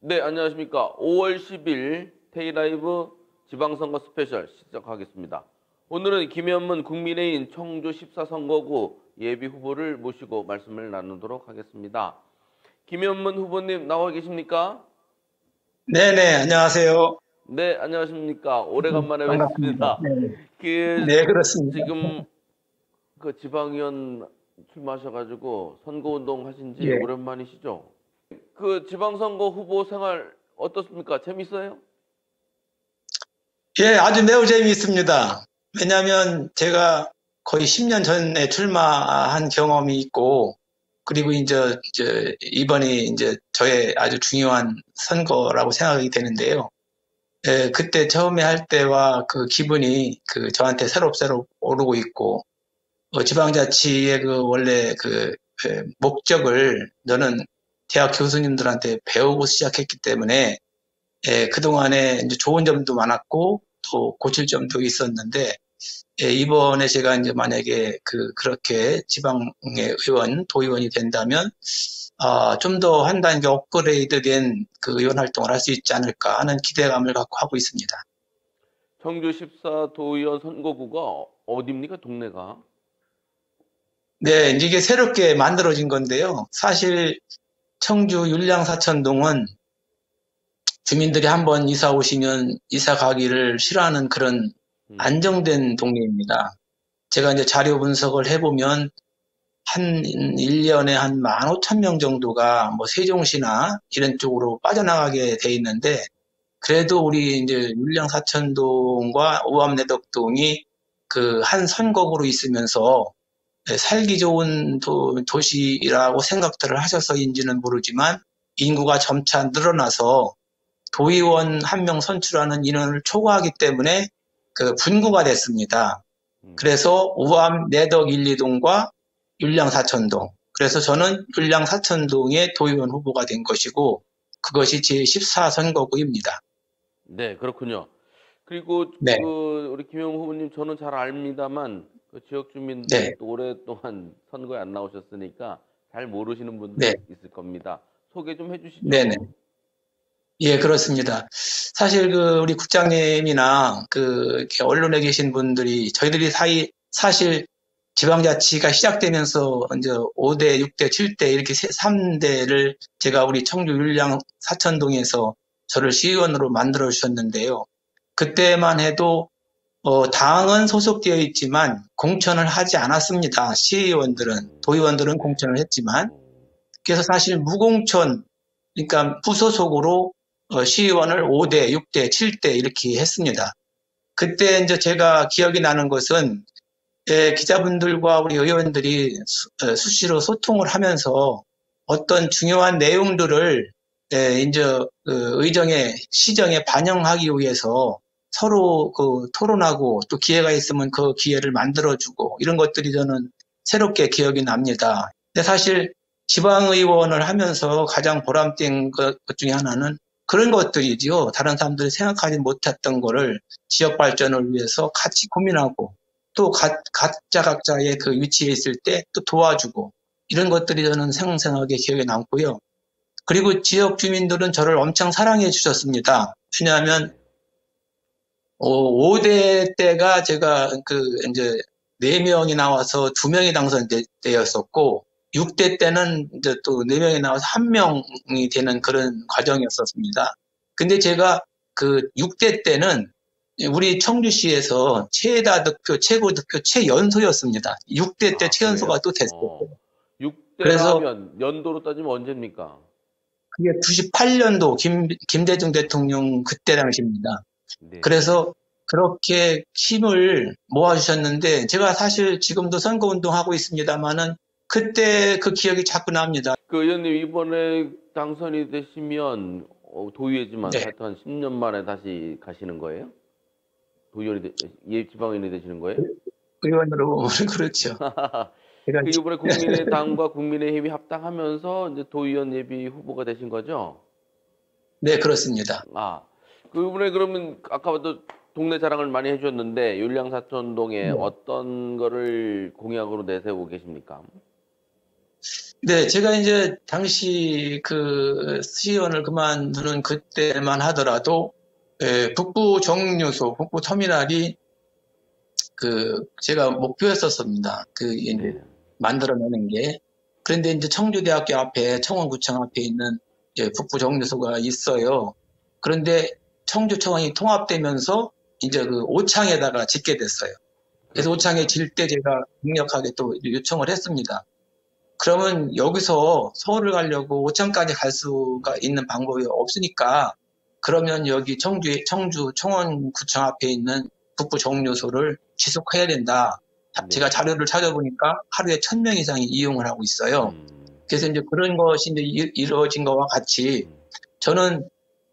네, 안녕하십니까. 5월 10일 테이라이브 지방선거 스페셜 시작하겠습니다. 오늘은 김현문 국민의힘 청주 14선거구 예비 후보를 모시고 말씀을 나누도록 하겠습니다. 김현문 후보님 나와 계십니까? 네네, 안녕하세요. 네, 안녕하십니까. 오래간만에 반갑습니다. 뵙습니다. 네, 그, 네, 그렇습니다. 지금 그 지방의원 출마하셔가지고 선거운동 하신 지 예, 오랜만이시죠? 그 지방선거 후보 생활 어떻습니까? 재밌어요? 예, 아주 매우 재미있습니다. 왜냐하면 제가 거의 10년 전에 출마한 경험이 있고, 그리고 이제 이번이 이제 저의 아주 중요한 선거라고 생각이 되는데요. 예, 그때 처음에 할 때와 그 기분이 그 저한테 새록새록 오르고 있고, 지방자치의 그 원래 그 목적을 저는 대학 교수님들한테 배우고 시작했기 때문에 그동안에 이제 좋은 점도 많았고 또 고칠 점도 있었는데 이번에 제가 이제 만약에 그렇게 지방의 의원, 도의원이 된다면 좀 더 한 단계 업그레이드된 그 의원 활동을 할 수 있지 않을까 하는 기대감을 갖고 하고 있습니다. 청주 14도의원 선거구가 어딥니까? 동네가? 네, 이제 이게 새롭게 만들어진 건데요. 사실 청주 율량사천동은 주민들이 한번 이사 오시면 이사 가기를 싫어하는 그런 음, 안정된 동네입니다. 제가 이제 자료 분석을 해보면 한 1년에 한 15,000명 정도가 뭐 세종시나 이런 쪽으로 빠져나가게 돼 있는데 그래도 우리 이제 율량사천동과 오암내덕동이 그 한 선거구로 있으면서 살기 좋은 도시라고 생각들을 하셔서인지는 모르지만 인구가 점차 늘어나서 도의원 한 명 선출하는 인원을 초과하기 때문에 그 분구가 됐습니다. 음. 그래서 우암 내덕 1, 2동과 율량 사천동. 그래서 저는 율량 사천동의 도의원 후보가 된 것이고 그것이 제14선거구입니다. 네, 그렇군요. 그리고 네, 그 우리 김영 후보님 저는 잘 압니다만 그 지역 네, 주민들은 또 오랫동안 선거에 안 나오셨으니까 잘 모르시는 네, 분들이 있을 겁니다. 소개 좀 네, 네. 해주시죠. 예, 그렇습니다. 사실 우리 국장님이나 이렇게 언론에 계신 분들이 저희들이 사실 지방자치가 시작되면서 이제 5대, 6대, 7대 이렇게 3대를 제가 우리 청주 율량 사천동에서 저를 시의원으로 만들어 주셨는데요. 그때만 해도 당은 소속되어 있지만 공천을 하지 않았습니다. 시의원들은, 도의원들은 네. 공천을 했지만 음, 그래서 사실 무공천, 그러니까 부소속으로 시의원을 5대, 6대, 7대 이렇게 했습니다. 그때 이제 제가 기억이 나는 것은 기자분들과 우리 의원들이 수시로 소통을 하면서 어떤 중요한 내용들을 이제 의정에 시정에 반영하기 위해서 서로 토론하고 또 기회가 있으면 그 기회를 만들어주고 이런 것들이 저는 새롭게 기억이 납니다. 근데 사실 지방의원을 하면서 가장 보람된 것 중에 하나는 그런 것들이지요. 다른 사람들이 생각하지 못했던 거를 지역 발전을 위해서 같이 고민하고 또 각자의 그 위치에 있을 때 또 도와주고 이런 것들이 저는 생생하게 기억에 남고요. 그리고 지역 주민들은 저를 엄청 사랑해 주셨습니다. 왜냐하면 네. 5대 때가 제가 이제 4명이 나와서 2명이 당선된 때였었고 6대 때는 이제 또 4명이 나와서 1명이 되는 그런 과정이었었습니다. 근데 제가 그 6대 때는 우리 청주시에서 최다 득표, 최고 득표, 최연소였습니다. 6대 때 아, 그래요? 최연소가 또 됐었어요. 6대라 그래서 하면 연도로 따지면 언제입니까? 그게 98년도 김대중 대통령 그때 당시입니다. 네. 그래서 그렇게 힘을 모아주셨는데 제가 사실 지금도 선거운동하고 있습니다만은 그때 그 기억이 자꾸 납니다. 그 의원님 이번에 당선이 되시면 도의회지만 네. 하여튼 한 10년 만에 다시 가시는 거예요? 지방의원이 되시는 거예요? 의원으로 그렇죠. 제가 그 이번에 국민의당과 국민의힘이 합당하면서 이제 도의원 예비 후보가 되신 거죠? 네, 그렇습니다. 아, 그 이번에 그러면 아까부터 동네 자랑을 많이 해주셨는데 율량사천동에 네. 어떤 거를 공약으로 내세우고 계십니까? 네, 제가 이제 당시 그 시의원을 그만두는 그때만 하더라도 북부 정류소, 북부 터미널이 그 제가 목표였었습니다. 그 이제 네. 만들어내는 게. 그런데 이제 청주대학교 앞에 청원구청 앞에 있는 이제 북부 정류소가 있어요. 그런데 청주청원이 통합되면서 이제 그 오창에다가 짓게 됐어요. 그래서 오창에 그렇습니다. 질 때 제가 강력하게 또 요청을 했습니다. 그러면 여기서 서울을 가려고 오창까지 갈 수가 있는 방법이 없으니까 그러면 여기 청주 청원구청 앞에 있는 북부 정류소를 지속해야 된다. 제가 네. 자료를 찾아보니까 하루에 1,000명 이상이 이용을 하고 있어요. 음. 그래서 이제 그런 것이 이제 이루어진 것과 같이 음. 저는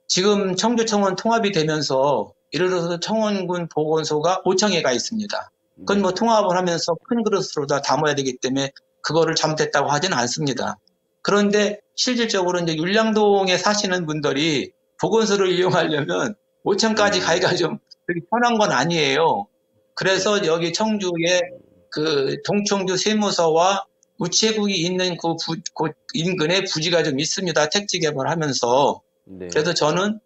지금 청주청원 통합이 되면서 예를 들어서 청원군 보건소가 오창에 가 있습니다. 그건 뭐 네. 통합을 하면서 큰 그릇으로 다 담아야 되기 때문에 그거를 잘못했다고 하지는 않습니다. 그런데 실질적으로 이제 율량동에 사시는 분들이 보건소를 이용하려면 오창까지 가기가 음. 좀 그렇게 편한 건 아니에요. 그래서 그렇죠. 여기 청주에 그 동청주 세무서와 우체국이 있는 그 인근에 부지가 좀 있습니다. 택지 개발하면서. 네. 그래서 저는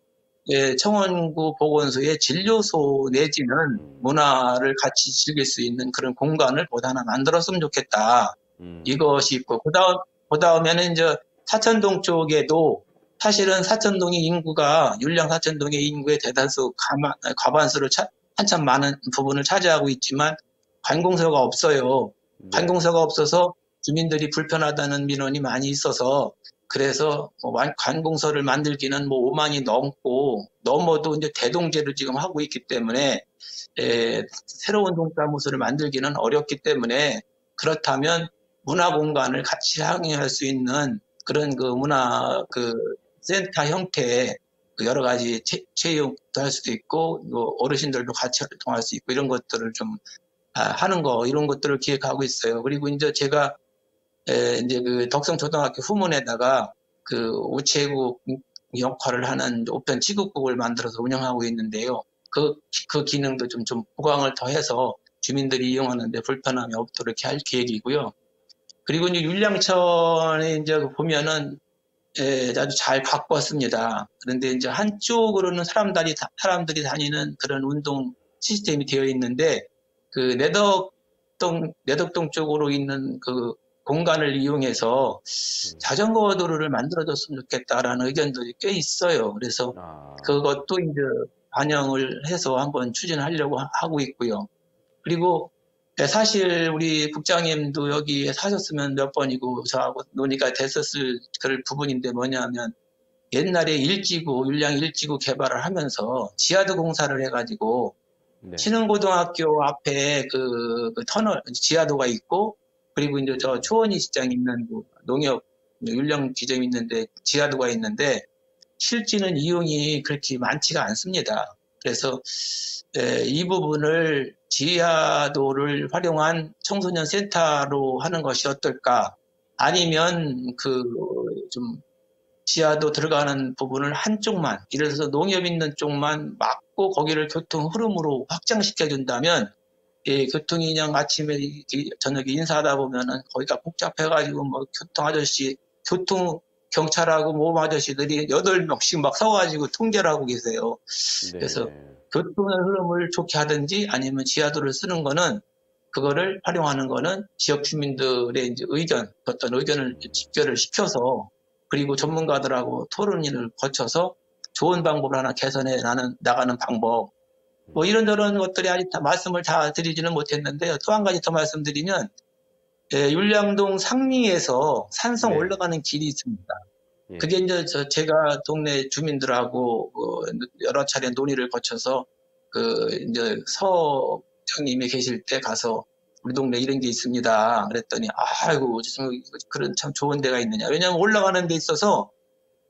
청원구 보건소의 진료소 내지는 음. 문화를 같이 즐길 수 있는 그런 공간을 보다 하나 만들었으면 좋겠다. 음. 이것이 있고, 그 다음에는 이제 사천동 쪽에도 사실은 사천동의 인구가, 율량 사천동의 인구의 대다수 과반수를 한참 많은 부분을 차지하고 있지만 관공서가 없어요. 네. 관공서가 없어서 주민들이 불편하다는 민원이 많이 있어서 그래서 뭐 관공서를 만들기는 뭐 5만이 넘고 넘어도 이제 대동제를 지금 하고 있기 때문에 새로운 동사무소를 만들기는 어렵기 때문에 그렇다면 문화 공간을 같이 항의할 수 있는 그런 그 문화 그 센터 형태의 그 여러 가지 체육도 할 수도 있고 뭐 어르신들도 같이 활동할 수 있고 이런 것들을 좀 하는 거 이런 것들을 기획하고 있어요. 그리고 이제 제가 이제 그 덕성초등학교 후문에다가 그 우체국 역할을 하는 우편 취급국을 만들어서 운영하고 있는데요. 그 기능도 좀 보강을 더해서 주민들이 이용하는데 불편함이 없도록 이렇게 할 계획이고요. 그리고 이제 율량천에 이제 보면은 아주 잘 바꿨습니다. 그런데 이제 한쪽으로는 사람들이 다니는 그런 운동 시스템이 되어 있는데 그 내덕동 쪽으로 있는 그 공간을 이용해서 음. 자전거 도로를 만들어줬으면 좋겠다라는 의견들이 꽤 있어요. 그래서 아. 그것도 이제 반영을 해서 한번 추진하려고 하고 있고요. 그리고 사실 우리 국장님도 여기에 사셨으면 몇 번이고 저하고 논의가 됐었을 그럴 부분인데 뭐냐면 옛날에 율량 일지구 개발을 하면서 지하도 공사를 해가지고 네. 신흥고등학교 앞에 그 터널 지하도가 있고 그리고 이제 저 초원이 시장 있는 그 농협 율량 지점이 있는데 지하도가 있는데 실제는 이용이 그렇게 많지가 않습니다. 그래서 이 부분을 지하도를 활용한 청소년 센터로 하는 것이 어떨까? 아니면 그 좀 지하도 들어가는 부분을 한쪽만, 예를 들어서 농협 있는 쪽만 막고 거기를 교통 흐름으로 확장시켜 준다면 교통이 그냥 아침에 저녁에 인사하다 보면은 거기가 복잡해가지고 뭐 교통 아저씨, 교통 경찰하고 모험 아저씨들이 8명씩 막 서가지고 통제를 하고 계세요. 그래서 네. 교통의 흐름을 좋게 하든지 아니면 지하도를 쓰는 거는 그거를 활용하는 거는 지역 주민들의 이제 어떤 의견을 집결을 시켜서 그리고 전문가들하고 토론을 거쳐서 좋은 방법을 하나 개선해 나가는 방법. 뭐 이런저런 것들이 아직 다 말씀을 다 드리지는 못했는데요. 또 한 가지 더 말씀드리면, 율량동 상리에서 산성 네. 올라가는 길이 있습니다. 예. 그게 이제 제가 동네 주민들하고 여러 차례 논의를 거쳐서 이제 서장님이 계실 때 가서 우리 동네 이런 게 있습니다. 그랬더니 아이고 그런 참 좋은 데가 있느냐. 왜냐하면 올라가는 데 있어서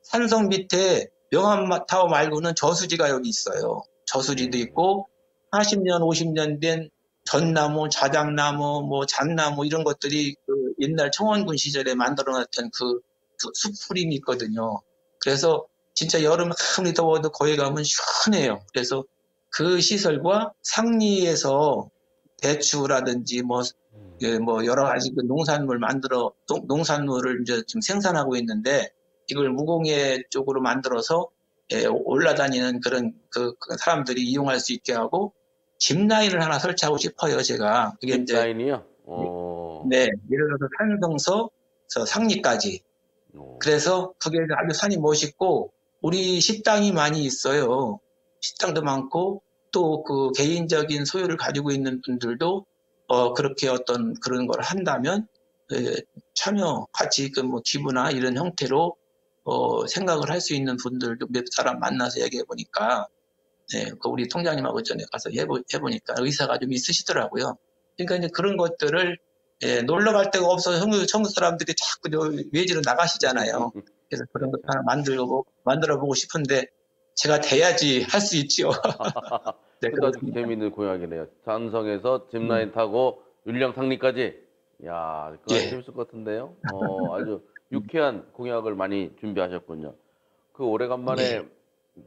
산성 밑에 명암타워 말고는 저수지가 여기 있어요. 저수지도 음. 있고 40년, 50년 된 전나무, 자작나무, 뭐 잣나무 이런 것들이 그 옛날 청원군 시절에 만들어놨던 그 숲풀이 있거든요. 그래서 진짜 여름 아무리 더워도 거기 가면 시원해요. 그래서 그 시설과 상리에서 대추라든지 뭐 예, 뭐 여러 가지 그 농산물 농산물을 이제 좀 생산하고 있는데 이걸 무공해 쪽으로 만들어서 예, 올라다니는 그런 그 사람들이 이용할 수 있게 하고 짚라인을 하나 설치하고 싶어요, 제가. 그게 짚 이제 라인이요? 네, 예를 들어서 산성서 상리까지. 어, 그래서 그게 아주 산이 멋있고 우리 식당이 많이 있어요. 식당도 많고 또 그 개인적인 소유를 가지고 있는 분들도 그렇게 어떤 그런 걸 한다면 예, 참여 같이 그 뭐 기부나 이런 형태로 생각을 할 수 있는 분들도 몇 사람 만나서 얘기해 보니까 네, 그 우리 통장님하고 전에 가서 해보니까 의사가 좀 있으시더라고요. 그러니까 이제 그런 것들을 예, 놀러 갈 데가 없어서 청주 사람들이 자꾸 저 외지로 나가시잖아요. 그래서 그런 것 그렇죠. 하나 만들어 보고 싶은데 제가 돼야지 할 수 있지요. 네, 근데 아주 그렇습니다. 재미있는 공약이네요. 산성에서 음, 짚라인 타고 율령 상리까지. 야, 그거 아주 예, 재밌을 것 같은데요. 아주 유쾌한 공약을 많이 준비하셨군요. 그 예, 오래간만에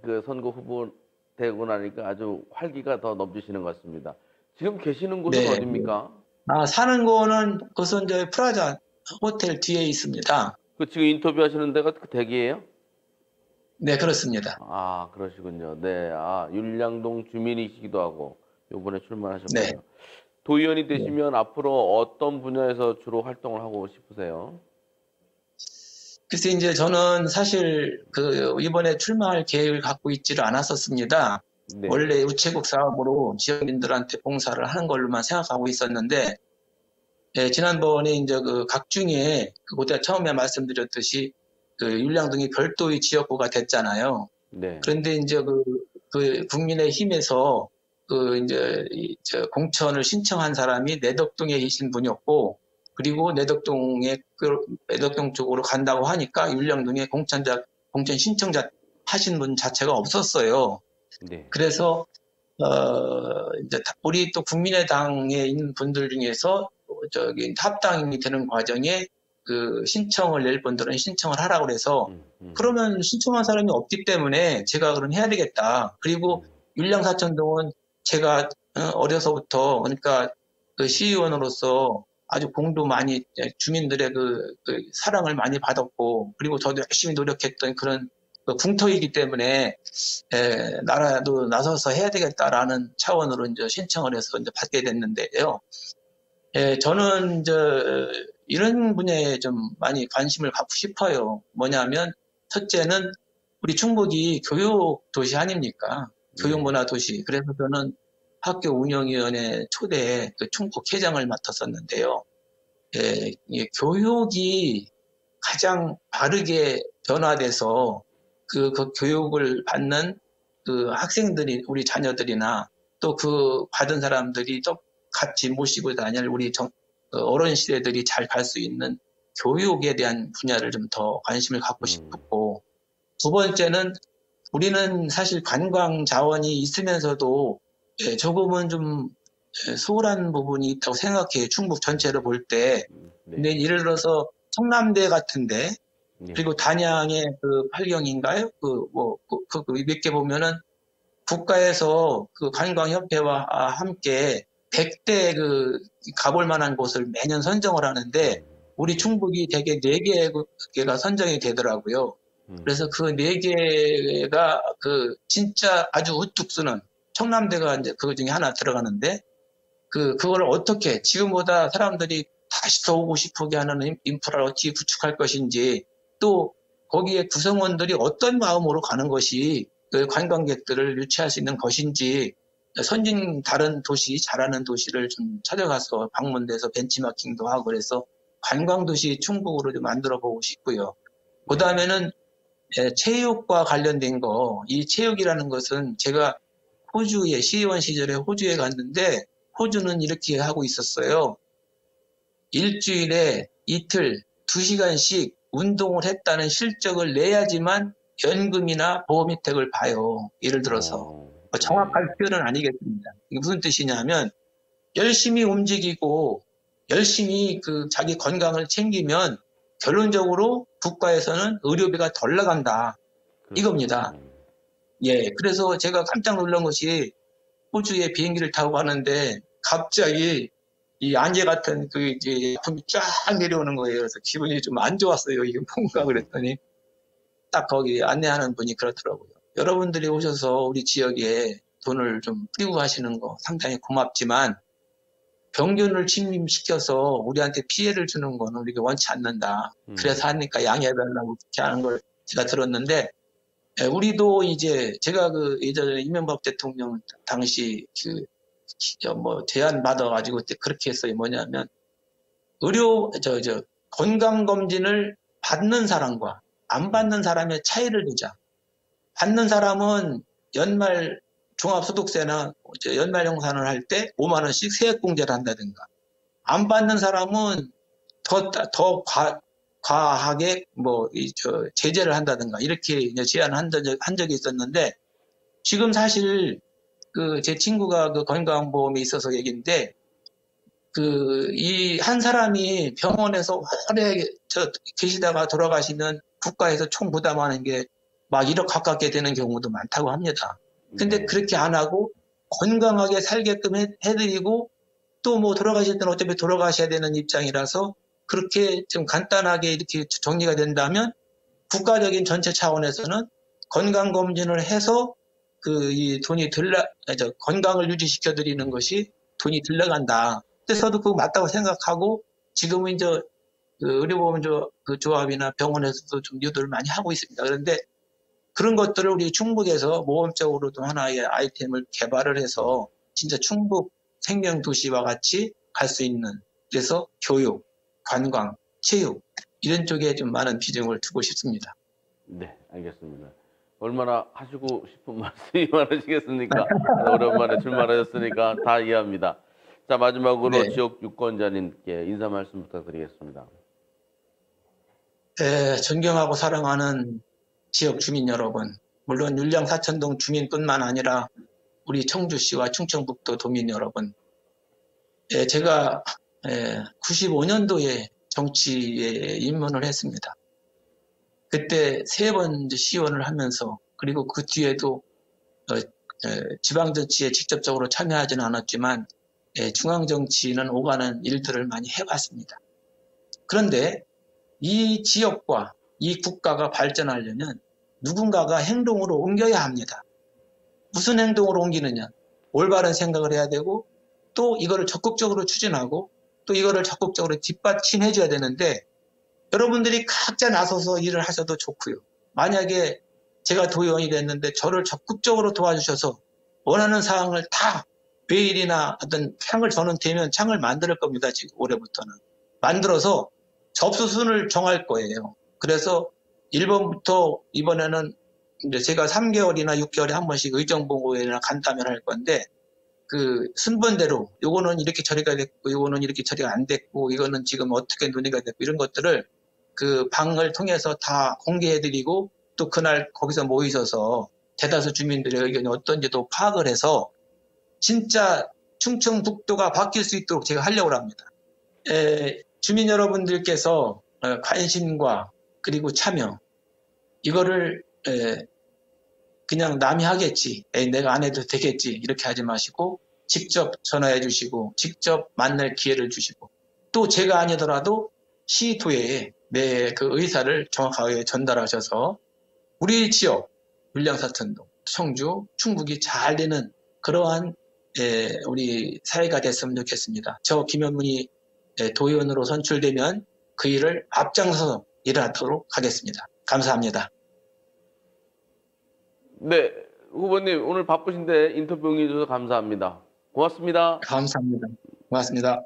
그 선거 후보 되고 나니까 아주 활기가 더 넘치시는 것 같습니다. 지금 계시는 곳은 네. 어디입니까? 아, 사는 거는 그것은 저 프라자 호텔 뒤에 있습니다. 그 지금 인터뷰 하시는 데가 그 댁이에요? 네, 그렇습니다. 아, 그러시군요. 네. 아, 율량동 주민이시기도 하고 요번에 네. 출마하셨군요. 도의원이 네. 되시면 앞으로 어떤 분야에서 주로 활동을 하고 싶으세요? 글쎄, 이제 저는 사실 그 이번에 출마할 계획을 갖고 있지를 않았었습니다. 네. 원래 우체국 사업으로 지역민들한테 봉사를 하는 걸로만 생각하고 있었는데, 예, 지난번에 이제 그 각중에 그때 처음에 말씀드렸듯이 그 율량동이 별도의 지역구가 됐잖아요. 네. 그런데 이제 그 국민의힘에서 그 이제 저 공천을 신청한 사람이 내덕동에 계신 분이었고, 그리고 내덕동 쪽으로 간다고 하니까 율량동에 공천 신청자 하신 분 자체가 없었어요. 네. 그래서 이제 우리 또 국민의당에 있는 분들 중에서 저기 합당이 되는 과정에 그 신청을 낼 분들은 신청을 하라고 그래서 음, 음, 그러면 신청한 사람이 없기 때문에 제가 그럼 해야 되겠다. 그리고 음, 율량사천동은 제가 어려서부터 그러니까 그 시의원으로서 아주 공도 많이 주민들의 그 사랑을 많이 받았고 그리고 저도 열심히 노력했던 그런 그 궁터이기 때문에 나라도 나서서 해야 되겠다라는 차원으로 이제 신청을 해서 이제 받게 됐는데요. 저는 이제 이런 분야에 좀 많이 관심을 갖고 싶어요. 뭐냐면 첫째는 우리 충북이 교육 도시 아닙니까? 교육 네. 문화 도시. 그래서 저는 학교 운영위원회 초대 그 충북 회장을 맡았었는데요. 이 교육이 가장 바르게 변화돼서 그 교육을 받는 그 학생들이 우리 자녀들이나 또 그 받은 사람들이 또 같이 모시고 다닐 우리 어른 시대들이 잘 갈 수 있는 교육에 대한 분야를 좀 더 관심을 갖고 음, 싶고 두 번째는 우리는 사실 관광 자원이 있으면서도 조금은 좀 소홀한 부분이 있다고 생각해요. 충북 전체를 볼 때. 근데 네. 예를 들어서 청남대 같은데 네. 그리고 단양의 그 팔경인가요? 몇 개 보면은 국가에서 그 관광협회와 함께 100대 그 가볼 만한 곳을 매년 선정을 하는데 음, 우리 충북이 대개 4개가 선정이 되더라고요. 음, 그래서 그 4개가 그 진짜 아주 우뚝 쓰는 청남대가 이제 그 중에 하나 들어가는데 그거를 어떻게 지금보다 사람들이 다시 더 오고 싶게 하는 인프라를 어떻게 구축할 것인지 또 거기에 구성원들이 어떤 마음으로 가는 것이 그 관광객들을 유치할 수 있는 것인지 선진 다른 도시 잘하는 도시를 좀 찾아가서 방문돼서 벤치마킹도 하고 그래서 관광도시 충북으로 좀 만들어 보고 싶고요. 그 네. 다음에는 체육과 관련된 거, 이 체육이라는 것은 제가 호주에 시의원 시절에 호주에 갔는데 호주는 이렇게 하고 있었어요. 일주일에 이틀 2시간씩 운동을 했다는 실적을 내야지만 연금이나 보험 혜택을 봐요. 예를 들어서 네. 정확한 표현은 아니겠습니다. 이게 무슨 뜻이냐면 열심히 움직이고 열심히 그 자기 건강을 챙기면 결론적으로 국가에서는 의료비가 덜 나간다. 그렇죠. 이겁니다. 예, 그래서 제가 깜짝 놀란 것이 호주에 비행기를 타고 가는데 갑자기 이 안개 같은 그 이제 아픔이 쫙 내려오는 거예요. 그래서 기분이 좀 안 좋았어요. 이게 뭔가 그랬더니 딱 거기 안내하는 분이 그렇더라고요. 여러분들이 오셔서 우리 지역에 돈을 좀 뿌리고 가시는 거 상당히 고맙지만 병균을 침입시켜서 우리한테 피해를 주는 거는 우리가 원치 않는다. 그래서 하니까 양해해달라고 그렇게 하는 걸 제가 들었는데, 우리도 이제 제가 그 예전에 이명박 대통령 당시 그 뭐 제안 받아가지고 그때 그렇게 했어요. 뭐냐면 건강검진을 받는 사람과 안 받는 사람의 차이를 두자. 받는 사람은 연말 종합소득세나 연말정산을 할 때 5만 원씩 세액공제를 한다든가, 안 받는 사람은 더 과하게 제재를 한다든가 이렇게 이제 제안을 한 적이 있었는데, 지금 사실 제 친구가 그 건강보험에 있어서 얘기인데, 이 한 사람이 병원에서 오래 계시다가 돌아가시면 국가에서 총 부담하는 게 막 1억 가깝게 되는 경우도 많다고 합니다. 근데 그렇게 안 하고 건강하게 살게끔 해드리고, 또 뭐 돌아가실 때는 어차피 돌아가셔야 되는 입장이라서 그렇게 좀 간단하게 이렇게 정리가 된다면 국가적인 전체 차원에서는 건강검진을 해서 이 돈이 건강을 유지시켜 드리는 것이 돈이 들러간다. 근데 저도 그거 맞다고 생각하고, 지금은 이제 의료보험 조합이나 병원에서도 좀 유도를 많이 하고 있습니다. 그런데 그런 것들을 우리 충북에서 모험적으로도 하나의 아이템을 개발을 해서 진짜 충북 생명도시와 같이 갈 수 있는, 그래서 교육, 관광, 체육 이런 쪽에 좀 많은 비중을 두고 싶습니다. 네, 알겠습니다. 얼마나 하시고 싶은 말씀이 많으시겠습니까? 오랜만에 출마하셨으니까 다 이해합니다. 자, 마지막으로 네. 지역 유권자님께 인사 말씀 부탁드리겠습니다. 존경하고 사랑하는 지역 주민 여러분, 물론 율령 사천동 주민뿐만 아니라 우리 청주시와 충청북도 도민 여러분, 제가 95년도에 정치에 입문을 했습니다. 그때 3번 시의원을 하면서, 그리고 그 뒤에도 지방정치에 직접적으로 참여하지는 않았지만 중앙정치는 오가는 일들을 많이 해봤습니다. 그런데 이 지역과 이 국가가 발전하려면 누군가가 행동으로 옮겨야 합니다. 무슨 행동으로 옮기느냐? 올바른 생각을 해야 되고, 또 이거를 적극적으로 추진하고, 또 이거를 적극적으로 뒷받침해줘야 되는데, 여러분들이 각자 나서서 일을 하셔도 좋고요. 만약에 제가 도의원이 됐는데 저를 적극적으로 도와주셔서 원하는 사항을 다 메일이나 어떤 창을 저는 되면 창을 만들 겁니다. 지금 올해부터는. 만들어서 접수순을 정할 거예요. 그래서 1번부터 이번에는 이제 제가 3개월이나 6개월에 한 번씩 의정보고회나 간담회를 할 건데, 그 순번대로 요거는 이렇게 처리가 됐고, 요거는 이렇게 처리가 안 됐고, 이거는 지금 어떻게 논의가 됐고, 이런 것들을 그 방을 통해서 다 공개해드리고, 또 그날 거기서 모이셔서 대다수 주민들의 의견이 어떤지도 파악을 해서 진짜 충청북도가 바뀔 수 있도록 제가 하려고 합니다. 주민 여러분들께서 관심과 그리고 참여, 이거를 그냥 남이 하겠지, 내가 안 해도 되겠지, 이렇게 하지 마시고 직접 전화해 주시고 직접 만날 기회를 주시고, 또 제가 아니더라도 시도에 내 그 의사를 정확하게 전달하셔서 우리 지역 율령사천동, 청주, 충북이 잘 되는 그러한 우리 사회가 됐으면 좋겠습니다. 저 김현문이 도의원으로 선출되면 그 일을 앞장서서 일하도록 하겠습니다. 감사합니다. 네, 후보님 오늘 바쁘신데 인터뷰 응해주셔서 감사합니다. 고맙습니다. 감사합니다. 고맙습니다.